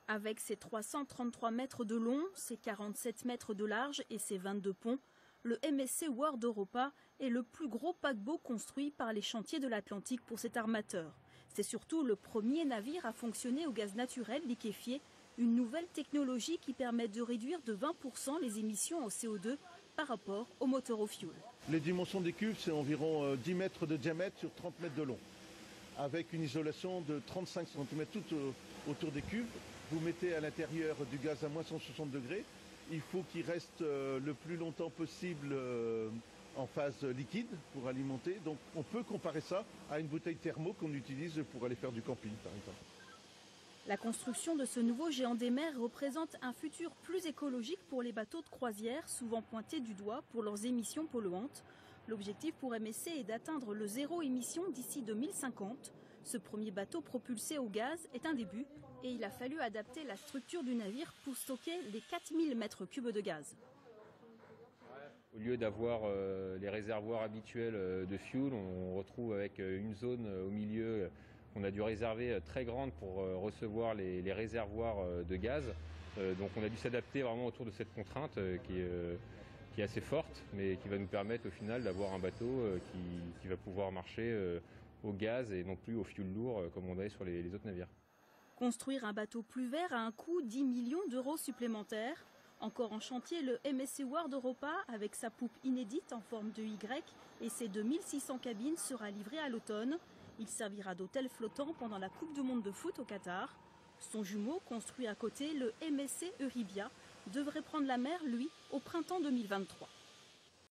Avec ses 333 mètres de long, ses 47 mètres de large et ses 22 ponts, le MSC World Europa est le plus gros paquebot construit par les chantiers de l'Atlantique pour cet armateur. C'est surtout le premier navire à fonctionner au gaz naturel liquéfié, une nouvelle technologie qui permet de réduire de 20% les émissions en CO2 par rapport au moteur au fioul. Les dimensions des cuves, c'est environ 10 mètres de diamètre sur 30 mètres de long, avec une isolation de 35 cm tout autour des cuves. Vous mettez à l'intérieur du gaz à moins 160 degrés. Il faut qu'il reste le plus longtemps possible en phase liquide pour alimenter. Donc on peut comparer ça à une bouteille thermo qu'on utilise pour aller faire du camping, par exemple. La construction de ce nouveau géant des mers représente un futur plus écologique pour les bateaux de croisière, souvent pointés du doigt pour leurs émissions polluantes. L'objectif pour MSC est d'atteindre le zéro émission d'ici 2050. Ce premier bateau propulsé au gaz est un début et il a fallu adapter la structure du navire pour stocker les 4000 mètres cubes de gaz. Au lieu d'avoir les réservoirs habituels de fuel, on retrouve avec une zone au milieu qu'on a dû réserver très grande pour recevoir les réservoirs de gaz. Donc on a dû s'adapter vraiment autour de cette contrainte qui est assez forte, mais qui va nous permettre au final d'avoir un bateau qui va pouvoir marcher au gaz et non plus au fioul lourd comme on avait sur les autres navires. Construire un bateau plus vert a un coût 10 millions d'euros supplémentaires. Encore en chantier, le MSC World Europa, avec sa poupe inédite en forme de Y et ses 2600 cabines, sera livré à l'automne. Il servira d'hôtel flottant pendant la Coupe du Monde de foot au Qatar. Son jumeau, construit à côté, le MSC Euribia, devrait prendre la mer, lui, au printemps 2023.